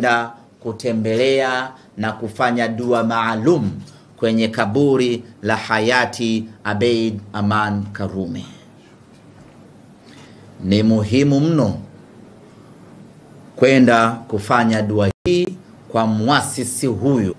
kwenda kutembelea na kufanya dua maalum kwenye kaburi la hayati Abeid Aman Karume. Ni muhimu mno kwenda kufanya dua hii kwa muasisi huyu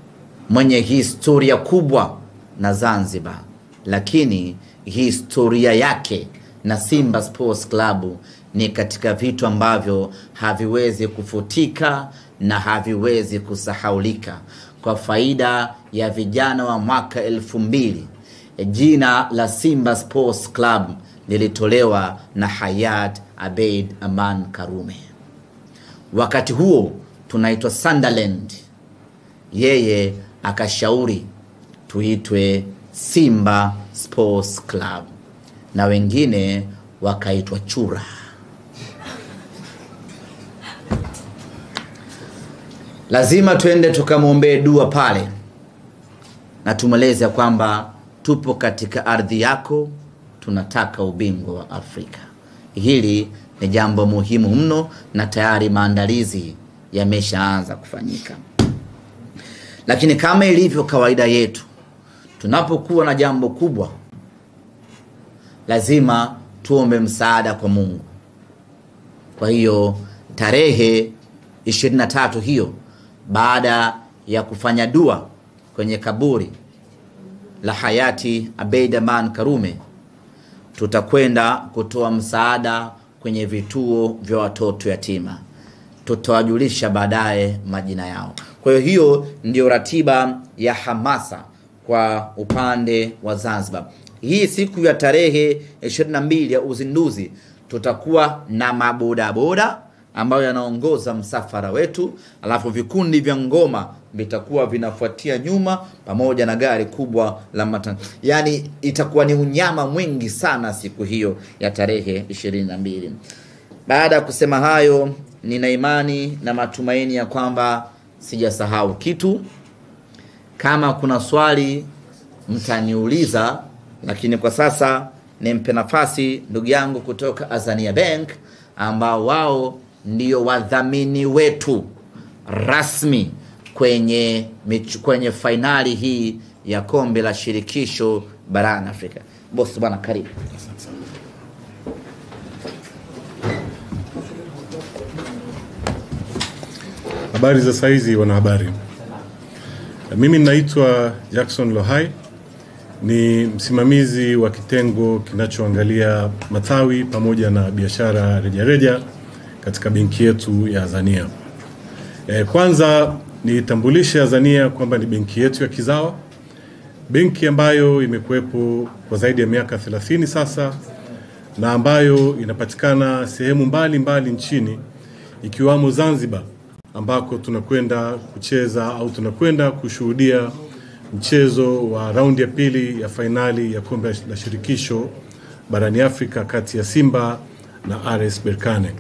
mwenye historia kubwa na Zanzibar, lakini historia yake na Simba Sports Club ni katika vitu ambavyo haviwezi kufutika na haviwezi kusahaulika. Kwa faida ya vijana wa mwaka 2000, jina la Simba Sports Club lilitolewa na hayat Abeid Aman Karume. Wakati huo tunaitwa Sunderland, yeye akashauri tuitwe Simba Sports Club na wengine wakaitwa Chura. Lazima tuende tukamwombee dua pale na tumeleza kwamba tupo katika ardhi yako, tunataka ubingwa wa Afrika. Hili ni jambo muhimu mno na tayari maandalizi yameshaanza kufanyika. Lakini kama ilivyo kawaida yetu, tunapokuwa na jambo kubwa lazima tuombe msaada kwa Mungu. Kwa hiyo tarehe 23 hiyo, baada ya kufanya dua kwenye kaburi la hayati Abeid Aman Karume, tutakwenda kutoa msaada kwenye vituo vya watoto yatima. Tutawajulisha baadaye majina yao. Kwa hiyo ndio ratiba ya hamasa kwa upande wa Zanzibar. Hii siku ya tarehe 22 ya uzinduzi tutakuwa na mabodaboda ambayo yanaongoza msafara wetu, alafu vikundi vya ngoma vitakuwa vinafuatia nyuma pamoja na gari kubwa la matangazo. Yani itakuwa ni unyama mwingi sana siku hiyo ya tarehe 22. Baada ya kusema hayo, nina imani na matumaini ya kwamba sijasahau kitu. Kama kuna swali mtaniuliza, lakini kwa sasa nimpe nafasi ndugu yangu kutoka Azania Bank ambao wao ndio wadhamini wetu rasmi kwenye finali hii ya kombe la shirikisho barani Afrika. Boss bwana, karibu. Habari za saizi wanahabari. Mimi naitwa Jackson Lohai, ni msimamizi wa kitengo kinachoangalia matawi pamoja na biashara rejareja katika benki yetu ya Azania. Kwanza nitambulishe Azania kwamba ni benki yetu ya kizawa, benki ambayo imekuwepo kwa zaidi ya miaka 30 sasa na ambayo inapatikana sehemu mbalimbali nchini ikiwamo Zanzibar, ambako tunakwenda kucheza au tunakwenda kushuhudia mchezo wa raundi ya pili ya fainali ya kombe la shirikisho barani Afrika kati ya Simba na RS Berkane.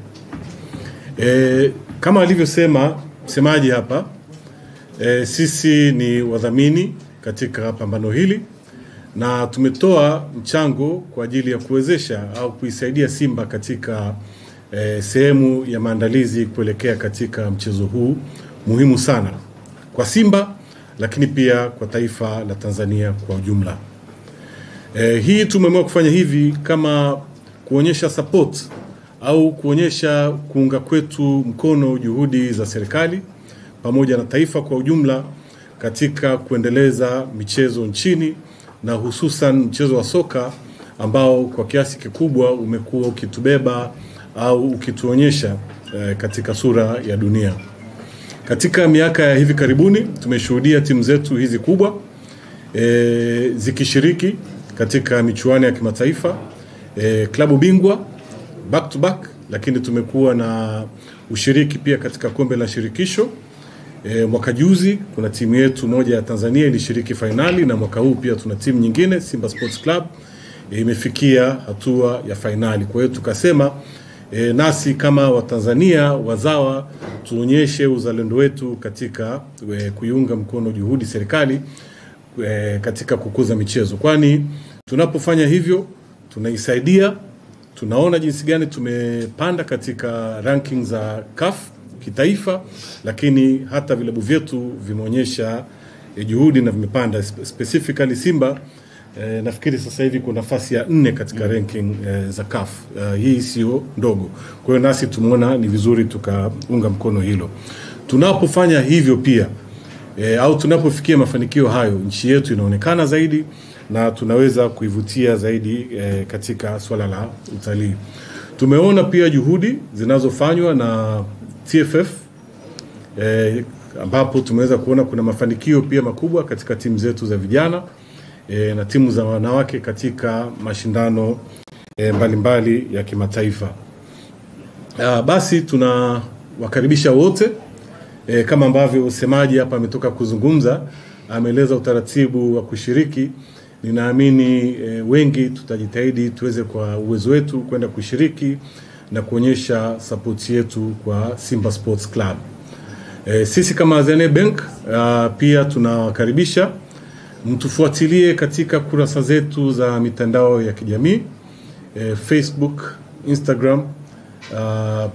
Kama alivyosema msemaji hapa, sisi ni wadhamini katika pambano hili na tumetoa mchango kwa ajili ya kuwezesha au kuisaidia Simba katika sehemu ya maandalizi kuelekea katika mchezo huu muhimu sana kwa Simba, lakini pia kwa taifa la Tanzania kwa ujumla. Hii tumeamua kufanya hivi kama kuonyesha support au kuonyesha kuunga kwetu mkono juhudi za serikali pamoja na taifa kwa ujumla katika kuendeleza michezo nchini, na hususan mchezo wa soka ambao kwa kiasi kikubwa umekuwa ukitubeba au ukituonyesha katika sura ya dunia. Katika miaka ya hivi karibuni tumeshuhudia timu zetu hizi kubwa zikishiriki katika michuano ya kimataifa, klabu bingwa back to back, lakini tumekuwa na ushiriki pia katika kombe la shirikisho. Mwaka juzi kuna timu yetu moja ya Tanzania ilishiriki finali, na mwaka huu pia tuna timu nyingine Simba Sports Club imefikia hatua ya finali. Kwa hiyo tukasema nasi kama Watanzania wazawa tuonyeshe uzalendo wetu katika kuiunga mkono juhudi serikali katika kukuza michezo, kwani tunapofanya hivyo tunaisaidia. Tunaona jinsi gani tumepanda katika ranking za CAF kitaifa, lakini hata vilabu vyetu vimeonyesha juhudi na vimepanda. Specifically Simba nafikiri sasa hivi kuna nafasi ya 4 katika ranking za CAF. Hii sio ndogo. Kwa hiyo nasi tumeona ni vizuri tukaunga mkono hilo. Tunapofanya hivyo pia au tunapofikia mafanikio hayo, nchi yetu inaonekana zaidi na tunaweza kuivutia zaidi katika swala la utalii. Tumeona pia juhudi zinazofanywa na TFF ambapo tumeweza kuona kuna mafanikio pia makubwa katika timu zetu za vijana na timu za wanawake katika mashindano mbalimbali ya kimataifa. Basi tunawakaribisha wote kama ambavyo msemaji hapa ametoka kuzungumza, ameeleza utaratibu wa kushiriki. Ninaamini wengi tutajitahidi tuweze kwa uwezo wetu kwenda kushiriki na kuonyesha support yetu kwa Simba Sports Club. Sisi kama Azania Bank pia tunawakaribisha mtufuatilie katika kurasa zetu za mitandao ya kijamii, Facebook, Instagram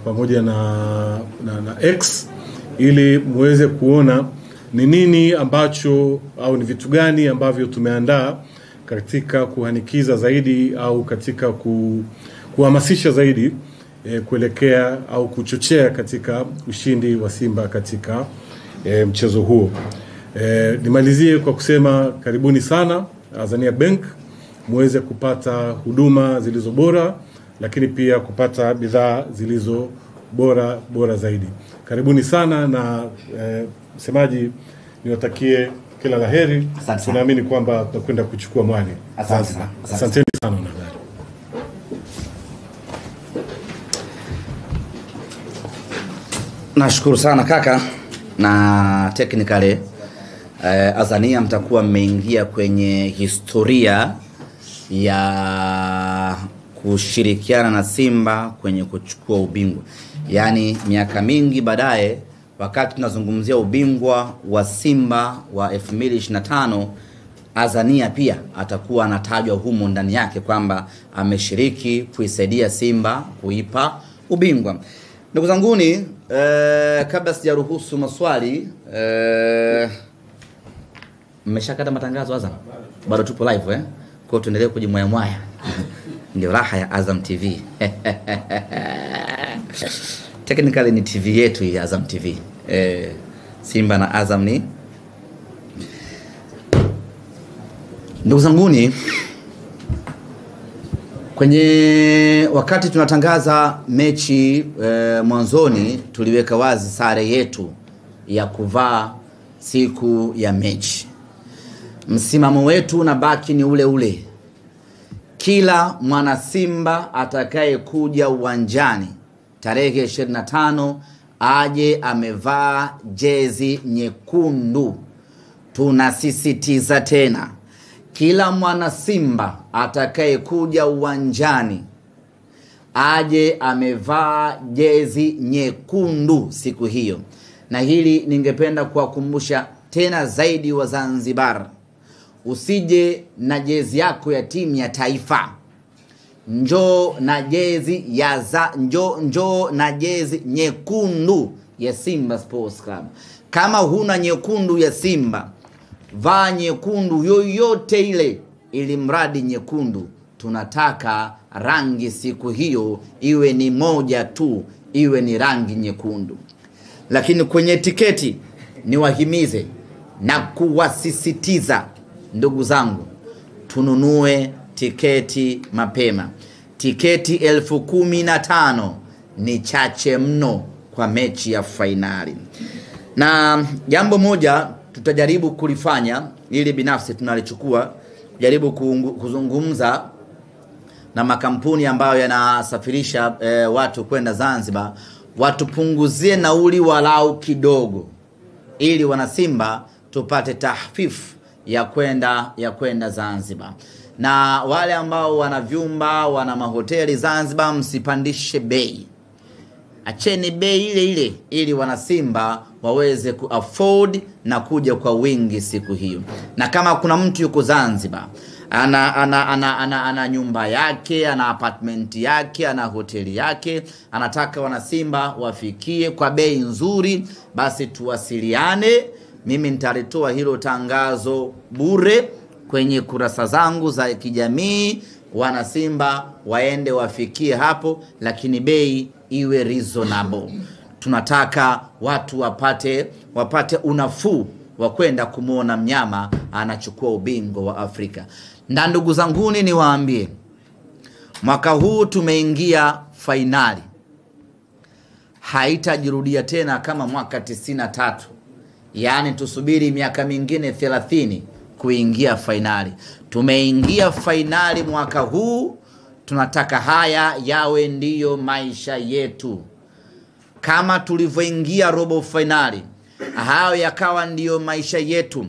pamoja na X, ili muweze kuona ni nini ambacho au ni vitu gani ambavyo tumeandaa katika kuhanikiza zaidi au katika kuhamasisha zaidi kuelekea au kuchochea katika ushindi wa Simba katika mchezo huo. Nimalizie kwa kusema karibuni sana Azania Bank, muweze kupata huduma zilizo bora, lakini pia kupata bidhaa zilizo bora zaidi. Karibuni sana na msemaji, niwatakie kila laheri. Tunaamini kwamba tutakwenda kuchukua mwani. Asanteni sana. Nashukuru sana kaka, na technically Azania mtakuwa mmeingia kwenye historia ya kushirikiana na Simba kwenye kuchukua ubingwa. Yaani miaka mingi baadaye, wakati tunazungumzia ubingwa wa Simba wa 2025, Azania pia atakuwa anatajwa humo ndani yake kwamba ameshiriki kuisaidia Simba kuipa ubingwa. Ndugu zanguni, kabla sijaruhusu maswali, mmeshakata matangazo Azam? Bado tupo live Kwa tuendelee kujimwaya mwaya. Ndio raha ya Azam TV. Technically ni TV yetu ya Azam TV. Simba na Azam ni. Ndugu zanguni, kwenye wakati tunatangaza mechi mwanzoni tuliweka wazi sare yetu ya kuvaa siku ya mechi. Msimamo wetu na baki ni ule ule. Kila mwana Simba atakaye kuja uwanjani tarehe 25 aje amevaa jezi nyekundu. Tunasisitiza tena, kila mwana Simba atakaye kuja uwanjani aje amevaa jezi nyekundu siku hiyo. Na hili ningependa kuwakumbusha tena zaidi wa Zanzibar. Usije na jezi yako ya timu ya taifa. Njoo na jezi ya njoo na jezi nyekundu ya Simba Sports Club. Kama huna nyekundu ya Simba, vaa nyekundu yoyote ile, ili mradi nyekundu. Tunataka rangi siku hiyo iwe ni moja tu, iwe ni rangi nyekundu. Lakini kwenye tiketi niwahimize na kuwasisitiza, ndugu zangu, tununue tiketi mapema. Tiketi 15,000 ni chache mno kwa mechi ya fainali. Na jambo moja tutajaribu kulifanya, ili binafsi tunalichukua, kujaribu kuzungumza na makampuni ambayo yanasafirisha watu kwenda Zanzibar, watupunguzie nauli walau kidogo, ili wana Simba tupate tahfifu ya kwenda Zanzibar. Na wale ambao wana vyumba, wana mahoteli Zanzibar, msipandishe bei. Acheni bei ile ile, ili wana Simba waweze kuafford na kuja kwa wingi siku hiyo. Na kama kuna mtu yuko Zanzibar ana nyumba yake, ana apartment yake, ana hoteli yake, anataka wanasimba wafikie kwa bei nzuri, basi tuwasiliane. Mimi nitalitoa hilo tangazo bure kwenye kurasa zangu za kijamii, wanasimba waende wafikie hapo, lakini bei iwe reasonable. Tunataka watu wapate unafuu wa kwenda kumuona mnyama anachukua ubingwa wa Afrika. Na ndugu zanguni niwaambie, mwaka huu tumeingia fainali. Haitajirudia tena kama mwaka 93. Yaani tusubiri miaka mingine 30 kuingia fainali. Tumeingia fainali mwaka huu, tunataka haya yawe ndiyo maisha yetu. Kama tulivyoingia robo fainali, hayo yakawa ndiyo maisha yetu.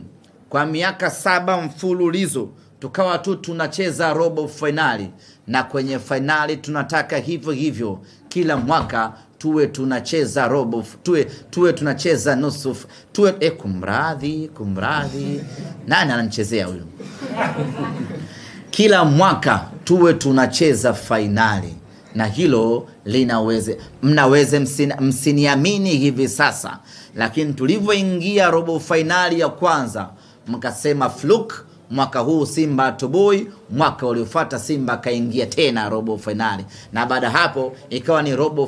Kwa miaka 7 mfululizo tukawa tu tunacheza robo fainali, na kwenye fainali tunataka hivyo hivyo kila mwaka tuwe tunacheza robo, tuwe tunacheza nusu, kumradhi nani ananichezea huyo? Kila mwaka tuwe tunacheza fainali, na hilo linaweze, mnaweze msiniamini hivi sasa, lakini tulivyoingia robo fainali ya kwanza mkasema fluke, mwaka huu Simba atoboi. Mwaka uliofuata Simba kaingia tena robo finali, na baada hapo ikawa ni robo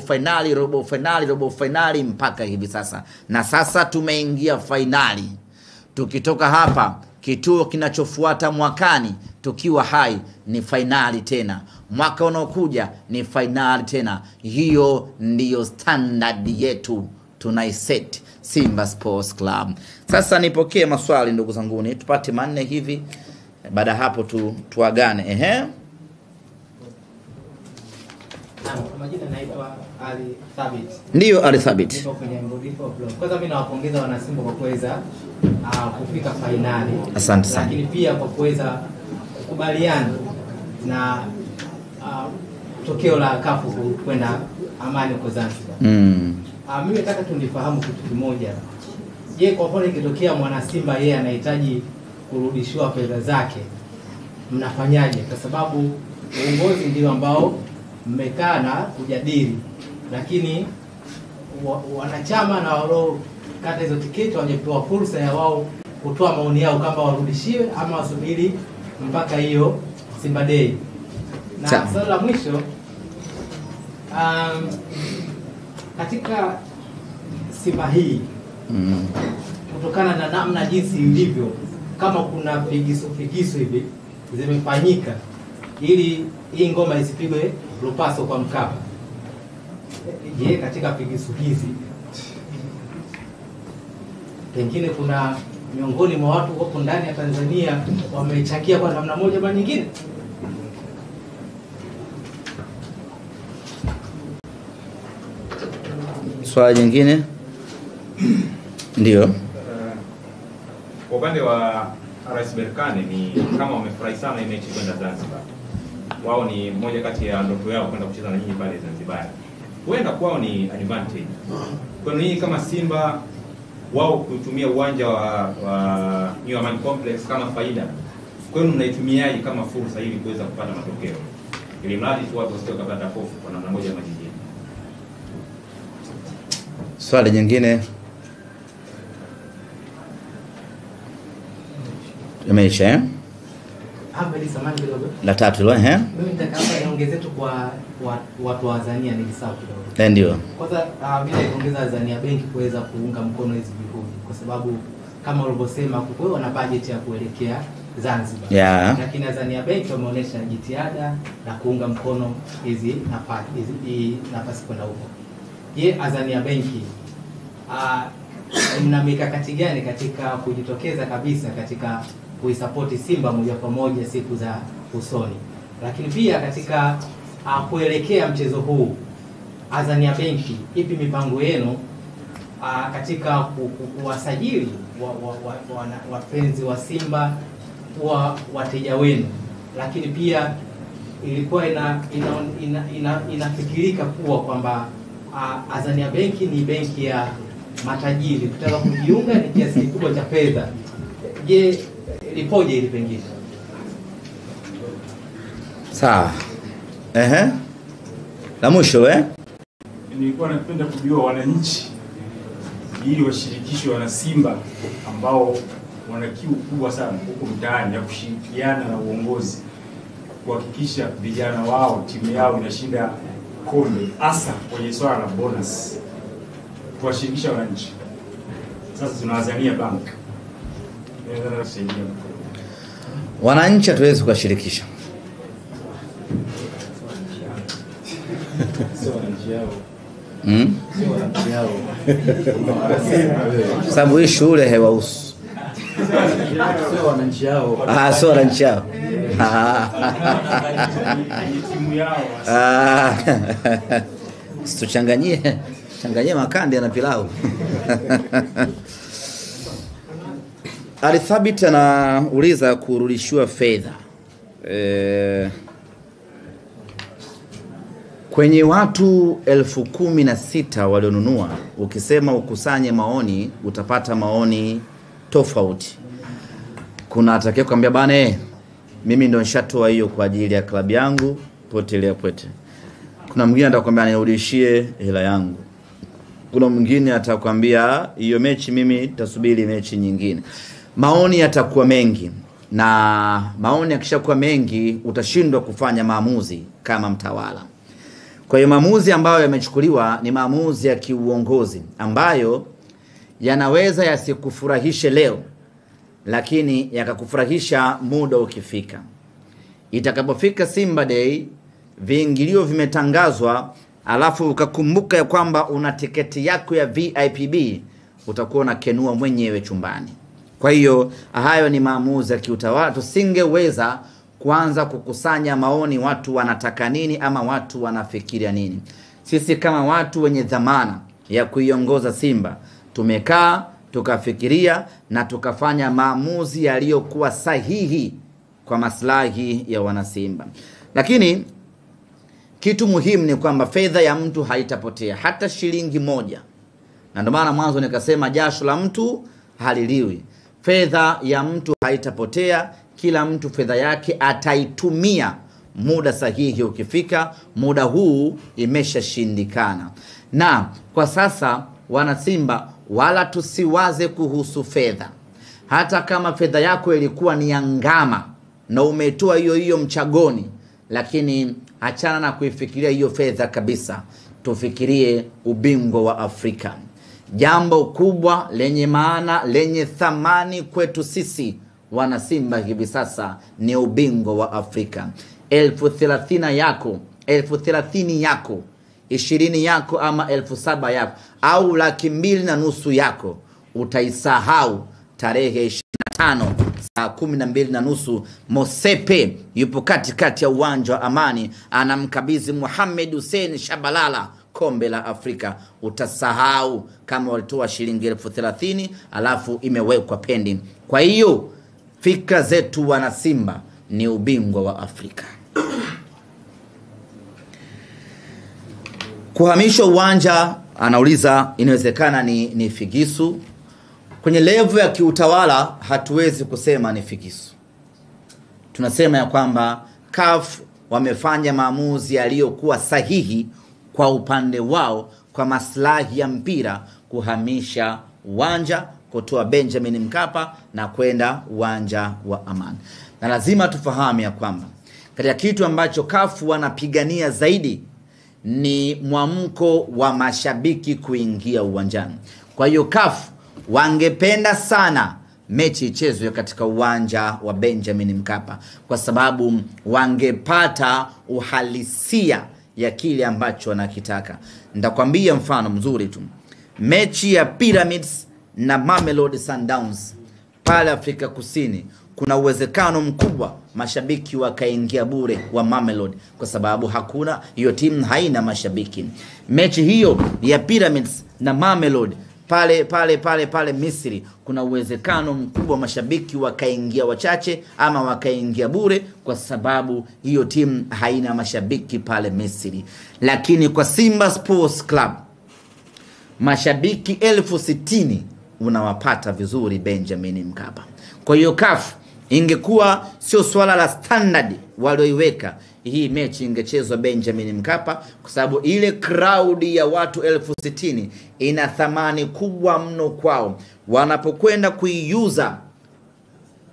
finali mpaka hivi sasa. Na sasa tumeingia finali. Tukitoka hapa, kituo kinachofuata mwakani tukiwa hai ni finali tena. Mwaka unaokuja ni finali tena. Hiyo ndiyo standard yetu tunaiset Simba Sports Club. Sasa nipokee maswali ndugu zanguni, tupate manne hivi, baada hapo tuagane. Kwa majina naitwa Ali Thabit. Ndio Ali Thabit. Nipo kwenye Mbudiko Blog. Kwanza mimi nawapongeza wana Simba kwa kuweza kufika finali. Asante sana. Lakini pia kwa kuweza kukubaliana na tokeo la kafu kwenda Amani kwa Zanzibar. Mimi nataka tunifahamu kitu kimoja. Je, kwa mfano ikitokea mwana Simba yeye anahitaji kurudishiwa fedha zake, mnafanyaje? Kwa sababu uongozi ndio ambao mmekaa na kujadili, lakini wanachama na wao kata hizo tiketi wajepewa fursa ya wao kutoa maoni yao kama warudishiwe ama wasubiri mpaka hiyo Simba Day. Na swali la mwisho, katika Simba hii kutokana na namna jinsi ilivyo, kama kuna figisu hivi zimefanyika ili hii ngoma isipigwe lupaso kwa Mkapa, je, katika figisu hizi pengine kuna miongoni mwa watu wapo ndani ya Tanzania wamechangia kwa namna moja ama nyingine? Swali jingine? Ndio. Kwa upande wa RS Berkane ni kama wamefurahi sana hii mechi kwenda Zanzibar. Wao ni moja kati ya ndoto yao kwenda kucheza na nyinyi pale Zanzibar. Huenda kwao ni advantage. Kwa nini kama Simba wao kutumia uwanja wa New Amaan Complex kama faida? Kwa nini mnaitumiaje kama fursa ili kuweza kupata matokeo? Ili mradi tu watu wasio kupata hofu kwa namna moja ama nyingine. Swali jingine? Imeisha la tatu lo Mimi nitakaomba niongeze tu kwa watu wa Tanzania ni sawa kidogo. Ndio. Kwanza mimi naipongeza Tanzania Bank kuweza kuunga mkono hizi juhudi, kwa sababu kama ulivyosema kwa wana budget ya kuelekea Zanzibar. Yeah. Lakini Tanzania Bank wameonyesha jitihada na kuunga mkono hizi nafasi kwenda huko. Je, Tanzania Bank mna mikakati gani katika kujitokeza kabisa katika kuisapoti Simba moja kwa moja siku za usoni? Lakini pia katika kuelekea mchezo huu Tanzania Bank, ipi mipango yenu katika kuwasajili wapenzi wa Simba kuwa wateja wenu? Lakini pia ilikuwa inafikirika kuwa kwamba Tanzania Bank ni benki ya matajiri, kutaka kujiunga ni kiasi kikubwa cha fedha. Je, lipoje ili pengine? Sawa. La mwisho Nilikuwa napenda kujua wananchi ili washirikishwe wana Simba ambao wana kiu kubwa sana huko mtaani ya kushirikiana na uongozi kuhakikisha vijana wao timu yao inashinda kombe, hasa kwenye swala la bonus, kuwashirikisha wananchi. Sasa tunawazania bank inaweza kusaidia wananchi, hatuwezi kuwashirikisha. Sababu hii shule haiwahusu. Sio wananchi hao. Sio wananchi hao. timu yao. Situchanganyie makande na pilau. Alithabiti anauliza kurudishiwa fedha. Kwenye watu 16,000 walionunua, ukisema ukusanye maoni utapata maoni tofauti. Kuna atakaye kuambia bana mimi ndo nishatoa hiyo kwa ajili ya klabu yangu potelea pwete. Kuna mwingine atakwambia nirudishie hela yangu. Kuna mwingine atakwambia hiyo mechi mimi tasubiri mechi nyingine. Maoni yatakuwa mengi, na maoni yakishakuwa mengi utashindwa kufanya maamuzi kama mtawala. Kwa hiyo maamuzi ambayo yamechukuliwa ni maamuzi ya kiuongozi ambayo yanaweza yasikufurahishe leo, lakini yakakufurahisha muda ukifika. Itakapofika Simba Day, viingilio vimetangazwa, alafu ukakumbuka ya kwamba una tiketi yako ya VIPB, utakuwa unakenua mwenyewe chumbani. Kwa hiyo hayo ni maamuzi ya kiutawala. Tusingeweza kuanza kukusanya maoni watu wanataka nini ama watu wanafikiria nini. Sisi kama watu wenye dhamana ya kuiongoza Simba, tumekaa tukafikiria na tukafanya maamuzi yaliyokuwa sahihi kwa maslahi ya wanasimba. Lakini kitu muhimu ni kwamba fedha ya mtu haitapotea hata shilingi moja. Na ndio maana mwanzo nikasema jasho la mtu haliliwi. Fedha ya mtu haitapotea, kila mtu fedha yake ataitumia muda sahihi ukifika. Muda huu imeshashindikana. Na kwa sasa wanasimba, wala tusiwaze kuhusu fedha. Hata kama fedha yako ilikuwa ni angama na umetoa hiyo mchagoni, lakini achana na kuifikiria hiyo fedha kabisa. Tufikirie ubingwa wa Afrika. Jambo kubwa lenye maana, lenye thamani kwetu sisi wanasimba hivi sasa ni ubingwa wa Afrika. 30,000 yako, 30,000 yako, 20 yako ama 7,000 yako au 250,000 yako utaisahau tarehe 25 saa 12:30. Mosepe yupo katikati ya uwanja wa Amani, anamkabidhi Mohamed Hussein Shabalala kombe la Afrika. Utasahau kama walitoa shilingi 30,000 alafu imewekwa pending. Kwa hiyo fikra zetu wana Simba ni ubingwa wa Afrika. Kuhamisha uwanja, anauliza inawezekana ni figisu. Kwenye level ya kiutawala hatuwezi kusema ni figisu. Tunasema ya kwamba CAF wamefanya maamuzi yaliyokuwa sahihi kwa upande wao kwa maslahi ya mpira, kuhamisha uwanja kutoa Benjamin Mkapa na kwenda uwanja wa Amani. Na lazima tufahamu ya kwamba katika kitu ambacho CAF wanapigania zaidi ni mwamko wa mashabiki kuingia uwanjani. Kwa hiyo CAF wangependa sana mechi ichezwe katika uwanja wa Benjamin Mkapa, kwa sababu wangepata uhalisia ya kile ambacho wanakitaka. Nitakwambia mfano mzuri tu. Mechi ya Pyramids na Mamelodi Sundowns pale Afrika Kusini, kuna uwezekano mkubwa mashabiki wakaingia bure wa Mamelodi, kwa sababu hakuna, hiyo timu haina mashabiki. Mechi hiyo ya Pyramids na Mamelodi pale Misri, kuna uwezekano mkubwa mashabiki wakaingia wachache ama wakaingia bure, kwa sababu hiyo timu haina mashabiki pale Misri. Lakini kwa Simba Sports Club mashabiki 60,000 unawapata vizuri Benjamin Mkapa. Kwa hiyo CAF ingekuwa sio swala la standard walioiweka, hii mechi ingechezwa Benjamin Mkapa, kwa sababu ile crowd ya watu 60,000 ina thamani kubwa mno kwao. Wanapokwenda kuiuza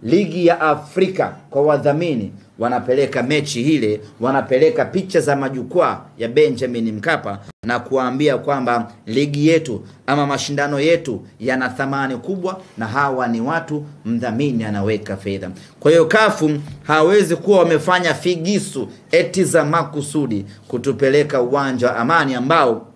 ligi ya Afrika kwa wadhamini, wanapeleka mechi hile, wanapeleka picha za majukwaa ya Benjamin Mkapa na kuambia kwamba ligi yetu ama mashindano yetu yana thamani kubwa, na hawa ni watu mdhamini anaweka fedha. Kwa hiyo kafu hawezi kuwa wamefanya figisu eti za makusudi kutupeleka uwanja wa Amani ambao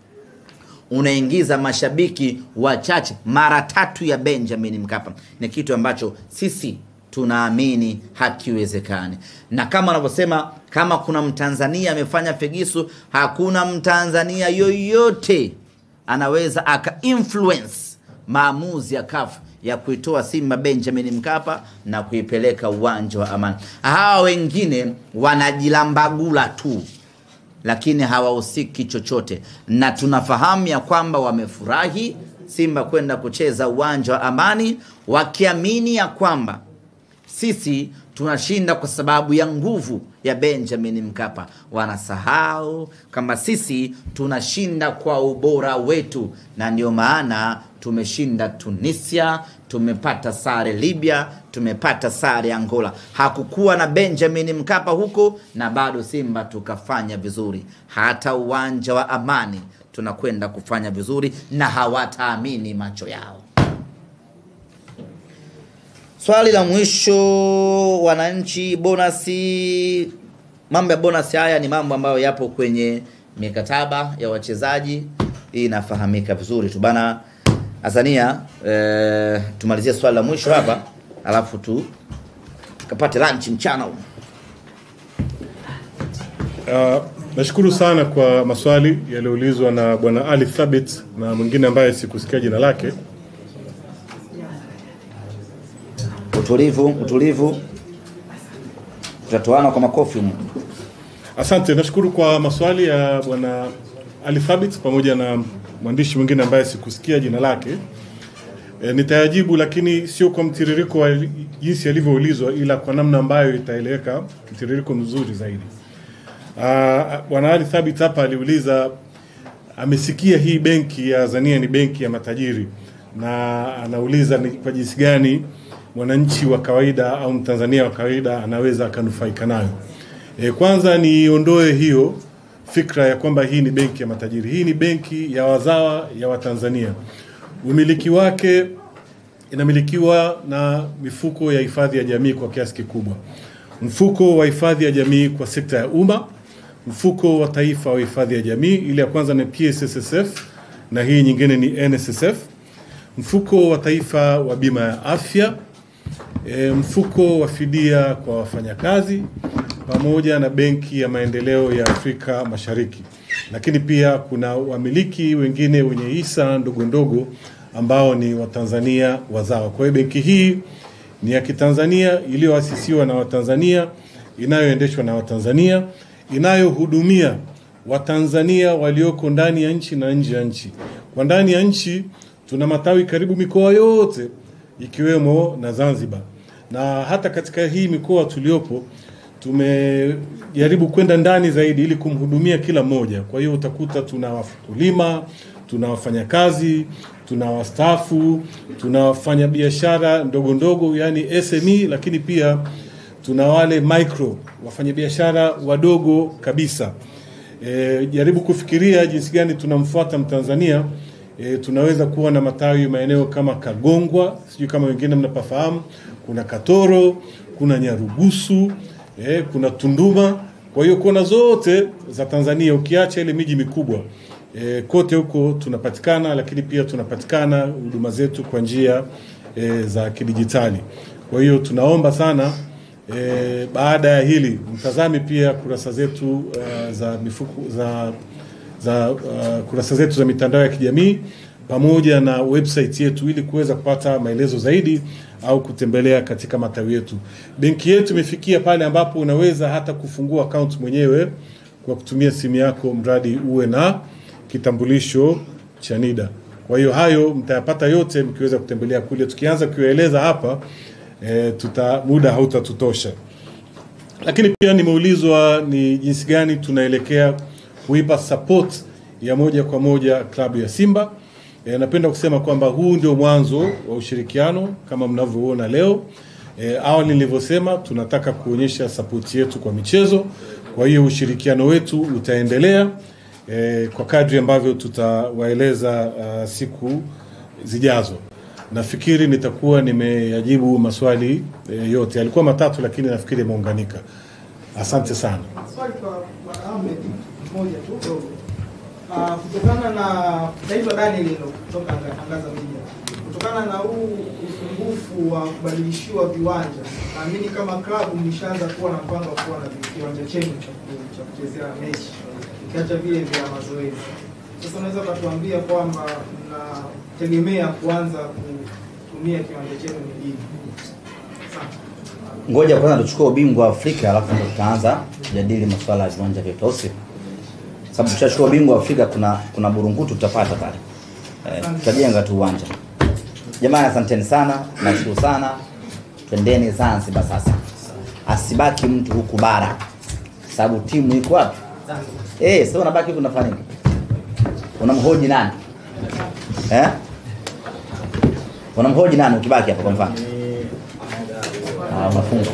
unaingiza mashabiki wachache mara 3 ya Benjamin Mkapa. Ni kitu ambacho sisi tunaamini hakiwezekani. Na kama wanavyosema, kama kuna Mtanzania amefanya figisu, hakuna Mtanzania yoyote anaweza aka influence maamuzi ya CAF ya kuitoa Simba Benjamin Mkapa na kuipeleka uwanja wa Amani. Hawa wengine wanajilambagula tu, lakini hawahusiki chochote, na tunafahamu ya kwamba wamefurahi Simba kwenda kucheza uwanja wa Amani wakiamini ya kwamba sisi tunashinda kwa sababu ya nguvu ya Benjamin Mkapa. Wanasahau kama sisi tunashinda kwa ubora wetu, na ndio maana tumeshinda Tunisia, tumepata sare Libya, tumepata sare Angola. Hakukuwa na Benjamin Mkapa huko, na bado Simba tukafanya vizuri. Hata uwanja wa Amani tunakwenda kufanya vizuri, na hawataamini macho yao. Swali la mwisho, wananchi, bonasi. Mambo ya bonasi haya ni mambo ambayo yapo kwenye mikataba ya wachezaji. Hii inafahamika vizuri tu bana. Azania, tumalizie swali la mwisho hapa, alafu tukapate lunch mchana. Nashukuru sana kwa maswali yaliyoulizwa na Bwana Ali Thabit na mwingine ambaye sikusikia jina lake. Utulivu. Tutatoana kwa makofi. Asante, nashukuru kwa maswali ya Bwana Ali Thabit pamoja na mwandishi mwingine ambaye sikusikia jina lake. Nitayajibu, lakini sio kwa mtiririko wa jinsi yalivyoulizwa, ila kwa namna ambayo itaeleweka mtiririko mzuri zaidi. Bwana Ali Thabit hapa aliuliza, amesikia hii benki ya Azania ni benki ya matajiri, na anauliza ni kwa jinsi gani mwananchi wa kawaida au Mtanzania wa kawaida anaweza akanufaika nayo. Kwanza niondoe hiyo fikra ya kwamba hii ni benki ya matajiri. Hii ni benki ya wazawa ya Watanzania. Umiliki wake inamilikiwa na mifuko ya hifadhi ya jamii kwa kiasi kikubwa. Mfuko wa hifadhi ya jamii kwa sekta ya umma, mfuko wa taifa wa hifadhi ya jamii, ile ya kwanza ni PSSSF na hii nyingine ni NSSF, mfuko wa taifa wa bima ya afya, mfuko wa fidia kwa wafanyakazi, pamoja na benki ya maendeleo ya Afrika Mashariki. Lakini pia kuna wamiliki wengine wenye hisa ndogo ndogo ambao ni Watanzania wazawa. Kwa hiyo benki hii ni ya Kitanzania, iliyoasisiwa na Watanzania, inayoendeshwa na Watanzania, inayohudumia Watanzania walioko ndani ya nchi na nje ya nchi. Kwa ndani ya nchi tuna matawi karibu mikoa yote ikiwemo na Zanzibar. Na hata katika hii mikoa tuliopo tumejaribu kwenda ndani zaidi ili kumhudumia kila mmoja. Kwa hiyo utakuta tuna wakulima, tuna wafanyakazi, tuna wastaafu, tuna wafanya biashara ndogo ndogo yani SME, lakini pia tuna wale micro, wafanya biashara wadogo kabisa. Jaribu kufikiria jinsi gani tunamfuata Mtanzania. Tunaweza kuwa na matawi maeneo kama Kagongwa, sijui kama wengine mnapafahamu, kuna Katoro, kuna Nyarugusu, kuna Tunduma. Kwa hiyo kona zote za Tanzania ukiacha ile miji mikubwa, kote huko tunapatikana, lakini pia tunapatikana huduma zetu kwa njia za kidijitali. Kwa hiyo tunaomba sana baada ya hili mtazame pia kurasa zetu za mifuko kurasa zetu za mitandao ya kijamii pamoja na website yetu ili kuweza kupata maelezo zaidi au kutembelea katika matawi yetu. Benki yetu imefikia pale ambapo unaweza hata kufungua account mwenyewe kwa kutumia simu yako, mradi uwe na kitambulisho cha NIDA. Kwa hiyo hayo mtayapata yote mkiweza kutembelea kule. Tukianza kueleza hapa muda hautatutosha. Lakini pia nimeulizwa ni jinsi gani tunaelekea kuipa support ya moja kwa moja klabu ya Simba. Napenda kusema kwamba huu ndio mwanzo wa ushirikiano kama mnavyoona leo. Awali nilivyosema tunataka kuonyesha support yetu kwa michezo. Kwa hiyo ushirikiano wetu utaendelea kwa kadri ambavyo tutawaeleza siku zijazo. Nafikiri nitakuwa nimeyajibu maswali yote. Yalikuwa matatu lakini nafikiri yameunganika. Asante sana. Swali kwa Ahmed moja tu dogo. Kutokana na naitwa Daniel kutoka Angaza Media. Kutokana na huu ufungufu wa kubadilishiwa viwanja, naamini kama klabu mlishaanza kuwa na mpango wa kuwa na kiwanja chenu cha kuchezea mechi, kiacha vile vya mazoezi. Sasa unaweza kutuambia kwamba mnategemea kuanza kutumia kiwanja chenu ni lini? Ngoja kwanza tuchukue ubingwa wa Afrika alafu ndo tutaanza kujadili masuala ya viwanja vyetu au si? Sababu tutachukua ubingwa wa Afrika kuna burungutu tutapata pale. Tutajenga tu uwanja. Jamani, asanteni sana, nashukuru sana. Twendeni Zanzibar sasa. Asibaki mtu huku bara. Sababu timu iko wapi? Sasa unabaki huku unafanya nini? Unamhoji nani? Unamhoji nani ukibaki hapa kwa mfano? Unafunga.